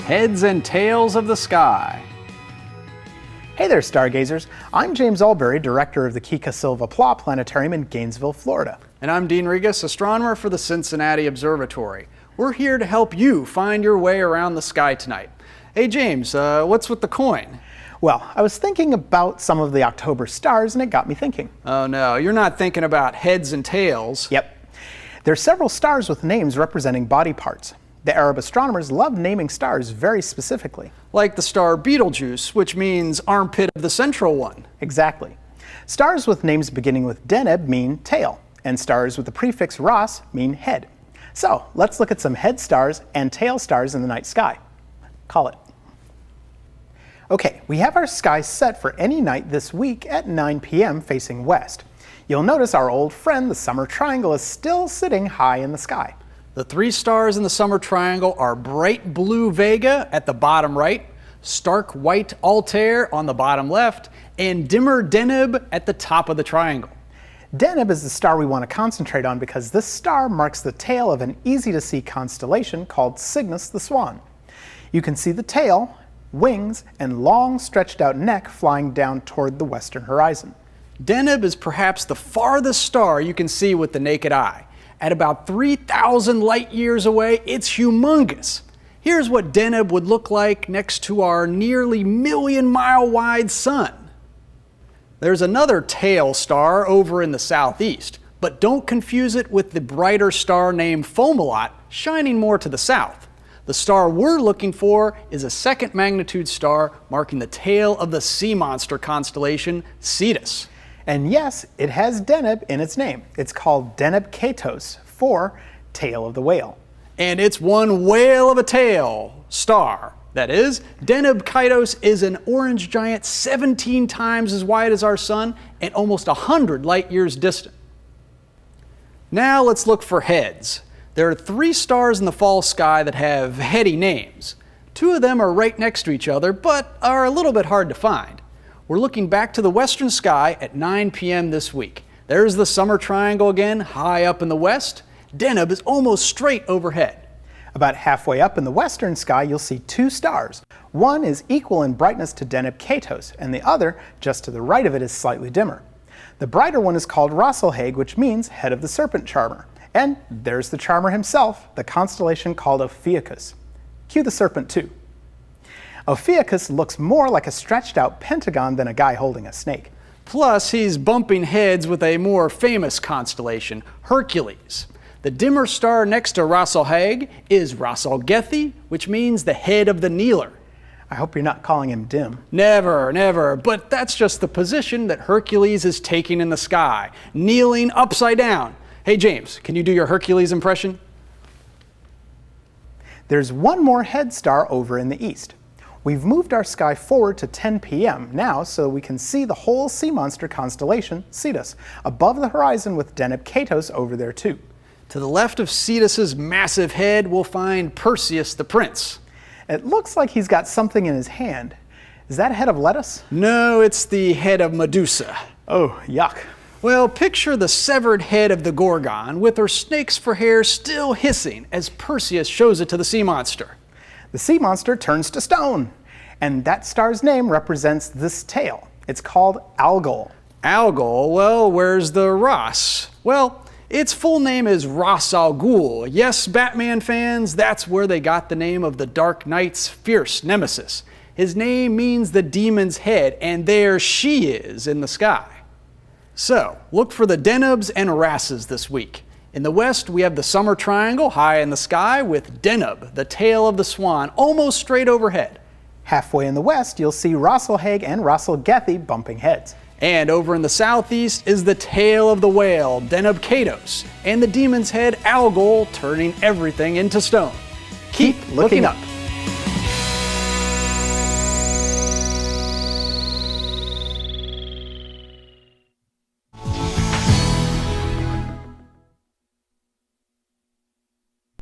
Heads and Tails of the Sky. Hey there, stargazers. I'm James Albury, director of the Kika Silva Pla Planetarium in Gainesville, Florida. And I'm Dean Regas, astronomer for the Cincinnati Observatory. We're here to help you find your way around the sky tonight. Hey James, what's with the coin? Well, I was thinking about some of the October stars and it got me thinking. Oh no, you're not thinking about heads and tails. Yep. There are several stars with names representing body parts. The Arab astronomers love naming stars very specifically. Like the star Betelgeuse, which means armpit of the central one. Exactly. Stars with names beginning with Deneb mean tail, and stars with the prefix Ras mean head. So let's look at some head stars and tail stars in the night sky. Call it. Okay, we have our sky set for any night this week at 9 p.m. facing west. You'll notice our old friend, the Summer Triangle, is still sitting high in the sky. The three stars in the Summer Triangle are bright blue Vega at the bottom right, stark white Altair on the bottom left, and dimmer Deneb at the top of the triangle. Deneb is the star we want to concentrate on because this star marks the tail of an easy-to-see constellation called Cygnus the Swan. You can see the tail, wings, and long stretched-out neck flying down toward the western horizon. Deneb is perhaps the farthest star you can see with the naked eye. At about 3,000 light years away, it's humongous. Here's what Deneb would look like next to our nearly million-mile-wide sun. There's another tail star over in the southeast, but don't confuse it with the brighter star named Fomalhaut, shining more to the south. The star we're looking for is a second magnitude star marking the tail of the sea monster constellation, Cetus. And yes, it has Deneb in its name. It's called Deneb Katos, for tail of the whale. And it's one whale of a tail star. That is, Deneb Katos is an orange giant 17 times as wide as our sun and almost 100 light years distant. Now let's look for heads. There are three stars in the fall sky that have heady names. Two of them are right next to each other, but are a little bit hard to find. We're looking back to the western sky at 9 p.m. this week. There's the Summer Triangle again, high up in the west. Deneb is almost straight overhead. About halfway up in the western sky, you'll see two stars. One is equal in brightness to Deneb Katos, and the other, just to the right of it, is slightly dimmer. The brighter one is called Rasselhage, which means head of the serpent charmer. And there's the charmer himself, the constellation called Ophiuchus. Cue the serpent too. Ophiuchus looks more like a stretched out pentagon than a guy holding a snake. Plus, he's bumping heads with a more famous constellation, Hercules. The dimmer star next to Rasselhage is Rasselgethy, which means the head of the kneeler. I hope you're not calling him dim. Never, never, but that's just the position that Hercules is taking in the sky, kneeling upside down. Hey James, can you do your Hercules impression? There's one more head star over in the east. We've moved our sky forward to 10 p.m. now so we can see the whole sea monster constellation, Cetus, above the horizon with Deneb Katos over there too. To the left of Cetus's massive head, we'll find Perseus the Prince. It looks like he's got something in his hand. Is that a head of lettuce? No, it's the head of Medusa. Oh, yuck. Well, picture the severed head of the Gorgon with her snakes for hair still hissing as Perseus shows it to the sea monster. The sea monster turns to stone, and that star's name represents this tail. It's called Algol. Algol? Well, where's the Ras? Well, its full name is Ra's al Ghul. Yes, Batman fans, that's where they got the name of the Dark Knight's fierce nemesis. His name means the demon's head, and there she is in the sky. So, look for the Denebs and Rasses this week. In the west, we have the Summer Triangle high in the sky with Deneb, the tail of the swan, almost straight overhead. Halfway in the west, you'll see Rasselhage and Rasselgethy bumping heads. And over in the southeast is the tail of the whale, Deneb Katos, and the demon's head, Algol, turning everything into stone. Keep looking up.